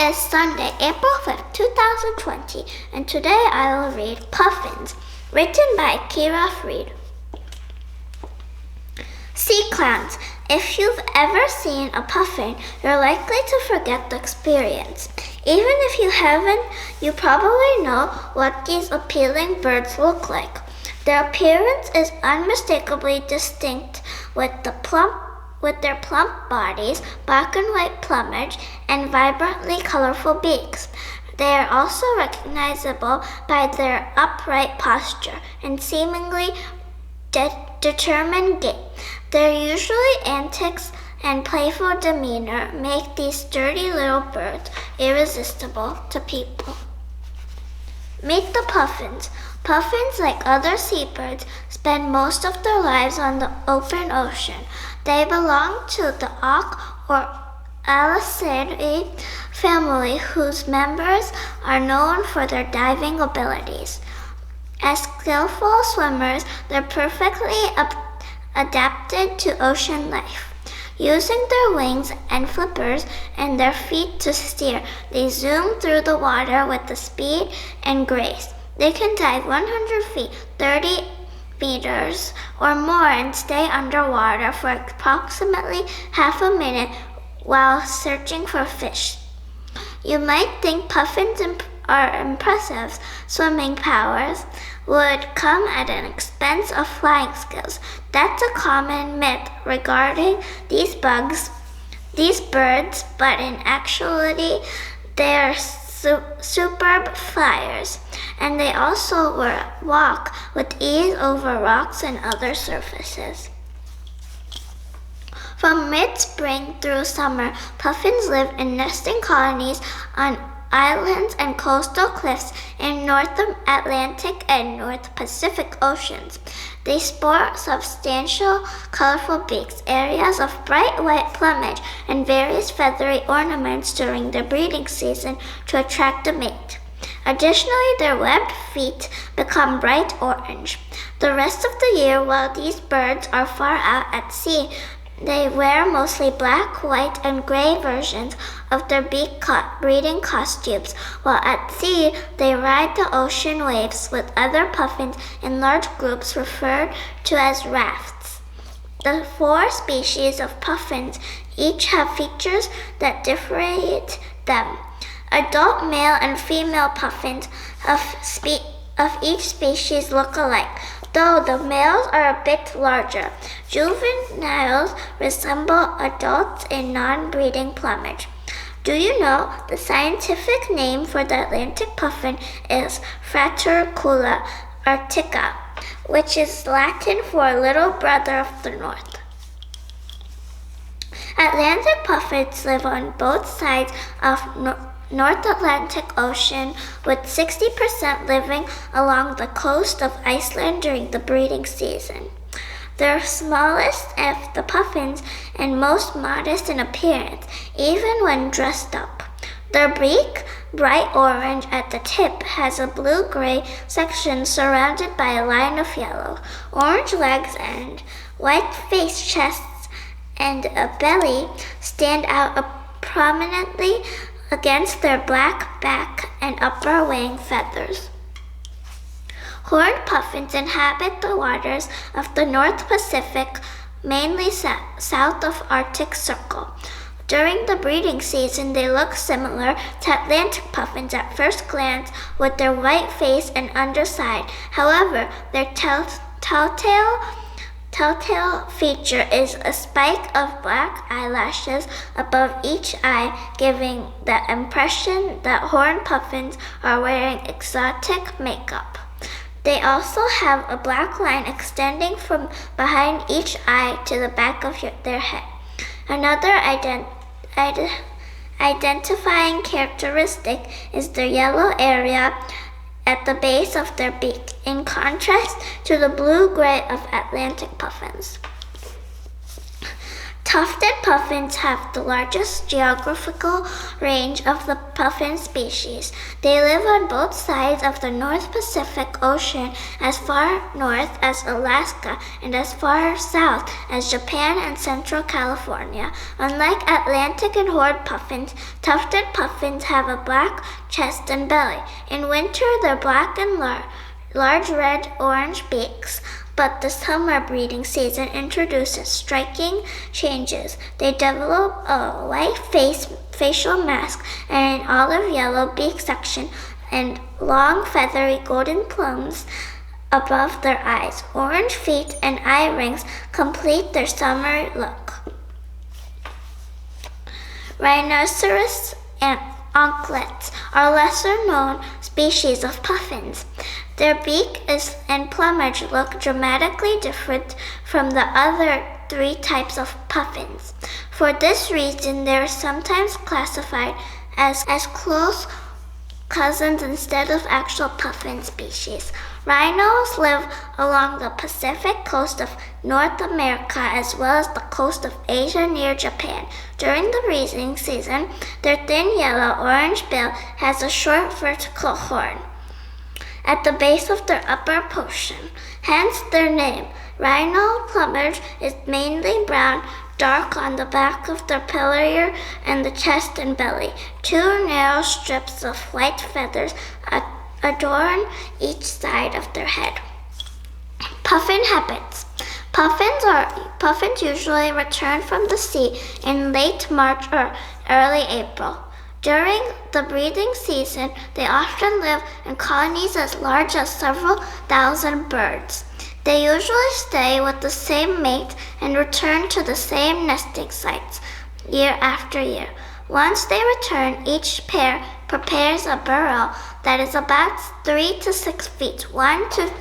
is Sunday, April 5th, 2020, and today I will read Puffins, written by Kira Freed. Sea clowns. If you've ever seen a puffin, you're likely to forget the experience. Even if you haven't, you probably know what these appealing birds look like. Their appearance is unmistakably distinct with their plump bodies, black and white plumage, and vibrantly colorful beaks. They are also recognizable by their upright posture and seemingly determined gait. Their usually antics and playful demeanor make these sturdy little birds irresistible to people. Meet the puffins. Puffins, like other seabirds, spend most of their lives on the open ocean. They belong to the auk or Alicidae family, whose members are known for their diving abilities. As skillful swimmers, they're perfectly adapted to ocean life. Using their wings and flippers and their feet to steer, they zoom through the water with the speed and grace. They can dive 100 feet, 30 meters or more, and stay underwater for approximately half a minute while searching for fish. You might think puffins are impressive swimming powers would come at an expense of flying skills. That's a common myth regarding these birds, but in actuality, they are superb flyers, and they also walk with ease over rocks and other surfaces. From mid-spring through summer, puffins live in nesting colonies on islands and coastal cliffs in North Atlantic and North Pacific Oceans. They sport substantial, colorful beaks, areas of bright white plumage, and various feathery ornaments during their breeding season to attract a mate. Additionally, their webbed feet become bright orange. The rest of the year, while these birds are far out at sea, they wear mostly black, white, and gray versions of their breeding costumes, while at sea they ride the ocean waves with other puffins in large groups referred to as rafts. The 4 species of puffins each have features that differentiate them. Adult male and female puffins of each species look alike, though the males are a bit larger. Juveniles resemble adults in non-breeding plumage. Do you know the scientific name for the Atlantic puffin is Fratercula arctica, which is Latin for little brother of the north. Atlantic puffins live on both sides of North Atlantic Ocean, with 60% living along the coast of Iceland during the breeding season. They're smallest of the puffins and most modest in appearance, even when dressed up. Their beak, bright orange at the tip, has a blue-gray section surrounded by a line of yellow. Orange legs and white face, chests, and a belly stand out prominently against their black back and upper wing feathers. Horned puffins inhabit the waters of the North Pacific, mainly south of Arctic Circle. During the breeding season, they look similar to Atlantic puffins at first glance with their white face and underside. However, their telltale feature is a spike of black eyelashes above each eye, giving the impression that horned puffins are wearing exotic makeup. They also have a black line extending from behind each eye to the back of their head. Another identifying characteristic is the yellow area at the base of their beak, in contrast to the blue-gray of Atlantic puffins. Tufted puffins have the largest geographical range of the puffin species. They live on both sides of the North Pacific Ocean, as far north as Alaska and as far south as Japan and Central California. Unlike Atlantic and horned puffins, tufted puffins have a black chest and belly. In winter, they're black and large red-orange beaks, but the summer breeding season introduces striking changes. They develop a white facial mask and an olive yellow beak section and long feathery golden plumes above their eyes. Orange feet and eye rings complete their summer look. Rhinoceros and anklets are lesser-known species of puffins. Their beak and plumage look dramatically different from the other three types of puffins. For this reason, they are sometimes classified as close cousins instead of actual puffin species. Rhinos live along the Pacific coast of North America as well as the coast of Asia near Japan. During the breeding season, their thin yellow-orange bill has a short vertical horn at the base of their upper portion, hence their name. Rhino plumage is mainly brown, dark on the back of their pelage and the chest and belly. Two narrow strips of white feathers adorn each side of their head. Puffin habits. Puffins usually return from the sea in late March or early April. During the breeding season, they often live in colonies as large as several thousand birds. They usually stay with the same mate and return to the same nesting sites year after year. Once they return, each pair prepares a burrow that is about 3 to 6 feet, 1 to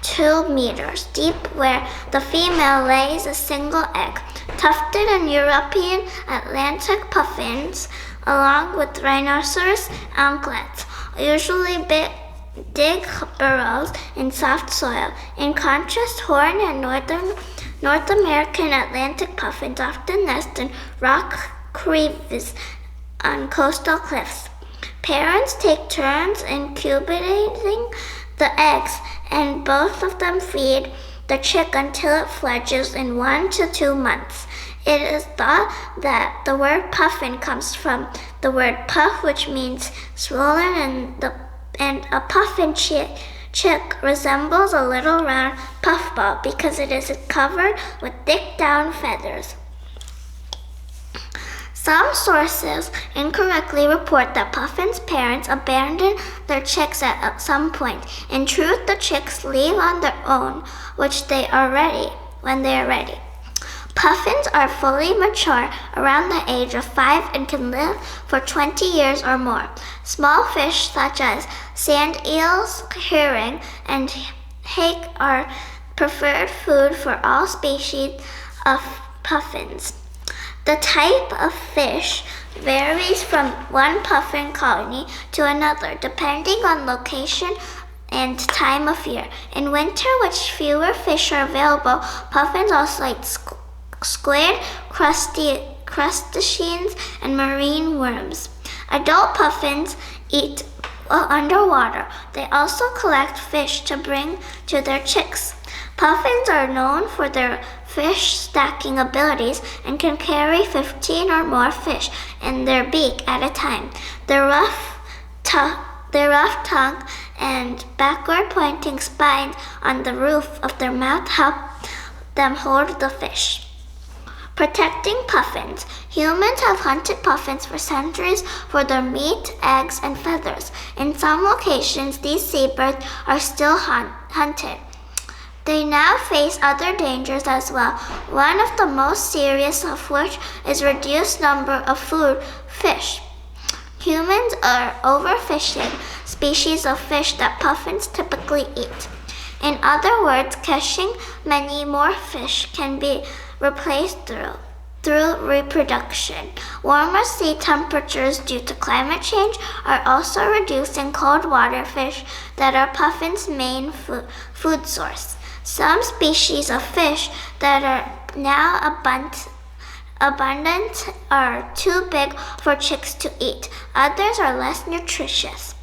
2 meters deep, where the female lays a single egg. Tufted and European Atlantic puffins, along with rhinoceros anklets, usually dig burrows in soft soil. In contrast, horned and North American Atlantic puffins often nest in rock crevices on coastal cliffs. Parents take turns incubating the eggs, and both of them feed the chick until it fledges in 1 to 2 months. It is thought that the word puffin comes from the word puff, which means swollen, and a puffin chick resembles a little round puffball because it is covered with thick down feathers. Some sources incorrectly report that puffins' parents abandon their chicks at some point. In truth, the chicks leave on their own when they are ready. Puffins are fully mature around the age of 5 and can live for 20 years or more. Small fish such as sand eels, herring, and hake are preferred food for all species of puffins. The type of fish varies from one puffin colony to another, depending on location and time of year. In winter, which fewer fish are available, puffins also eat squid, crustaceans, and marine worms. Adult puffins eat underwater. They also collect fish to bring to their chicks. Puffins are known for their fish stacking abilities and can carry 15 or more fish in their beak at a time. Their rough tongue and backward pointing spines on the roof of their mouth help them hold the fish. Protecting puffins. Humans have hunted puffins for centuries for their meat, eggs, and feathers. In some locations, these seabirds are still hunted. They now face other dangers as well, one of the most serious of which is reduced number of food fish. Humans are overfishing species of fish that puffins typically eat. In other words, catching many more fish can be replaced through reproduction. Warmer sea temperatures due to climate change are also reducing cold water fish that are puffins' main food source. Some species of fish that are now abundant are too big for chicks to eat. Others are less nutritious.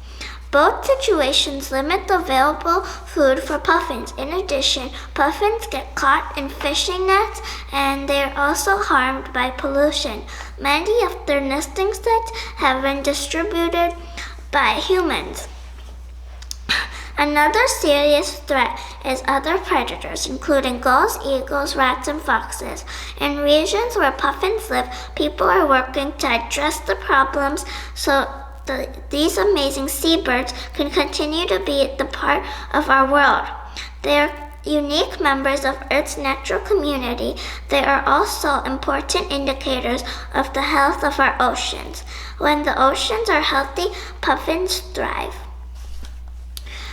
Both situations limit the available food for puffins. In addition, puffins get caught in fishing nets and they are also harmed by pollution. Many of their nesting sites have been distributed by humans. Another serious threat is other predators, including gulls, eagles, rats, and foxes. In regions where puffins live, people are working to address the problems so these amazing seabirds can continue to be the part of our world. They are unique members of Earth's natural community. They are also important indicators of the health of our oceans. When the oceans are healthy, puffins thrive.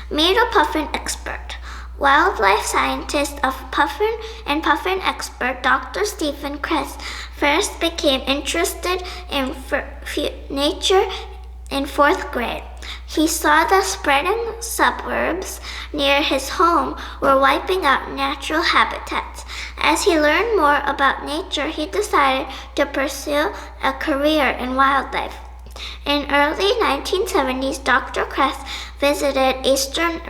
Meet a puffin expert. Wildlife scientist of puffin and puffin expert Dr. Stephen Kress first became interested in nature in 4th grade. He saw the spreading suburbs near his home were wiping out natural habitats. As he learned more about nature, he decided to pursue a career in wildlife. In early 1970s, Dr. Kress visited eastern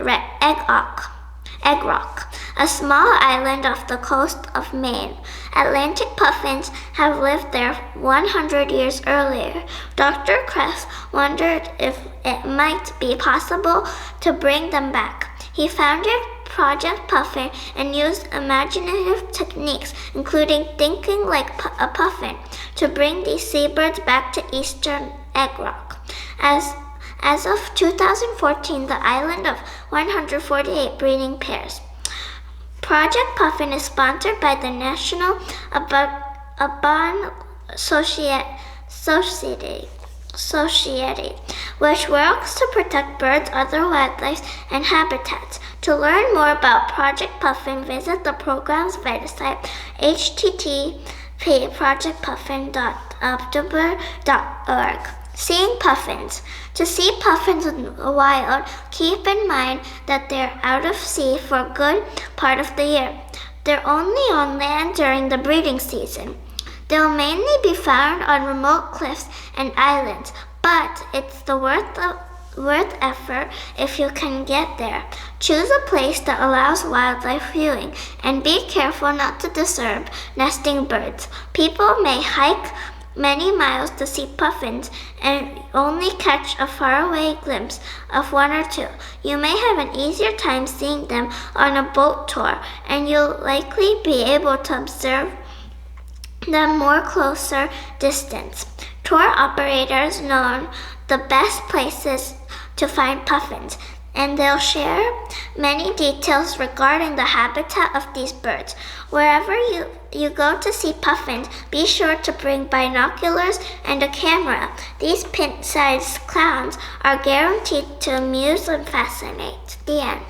Egg Rock, a small island off the coast of Maine. Atlantic puffins have lived there 100 years earlier. Dr. Kress wondered if it might be possible to bring them back. He founded Project Puffin and used imaginative techniques, including thinking like a puffin, to bring these seabirds back to eastern Egg Rock. As of 2014, the island of 148 breeding pairs. Project Puffin is sponsored by the National Audubon Society, which works to protect birds, other wildlife, and habitats. To learn more about Project Puffin, visit the program's website, http://projectpuffin.audubon.org. Seeing puffins. To see puffins in the wild, keep in mind that they're out of sea for a good part of the year. They're only on land during the breeding season. They'll mainly be found on remote cliffs and islands, but it's worth effort if you can get there. Choose a place that allows wildlife viewing, and be careful not to disturb nesting birds. People may hike many miles to see puffins and only catch a faraway glimpse of one or two. You may have an easier time seeing them on a boat tour, and you'll likely be able to observe them more closer distance. Tour operators know the best places to find puffins, and they'll share many details regarding the habitat of these birds. Wherever you go to see puffins, be sure to bring binoculars and a camera. These pin-sized clowns are guaranteed to amuse and fascinate. The end.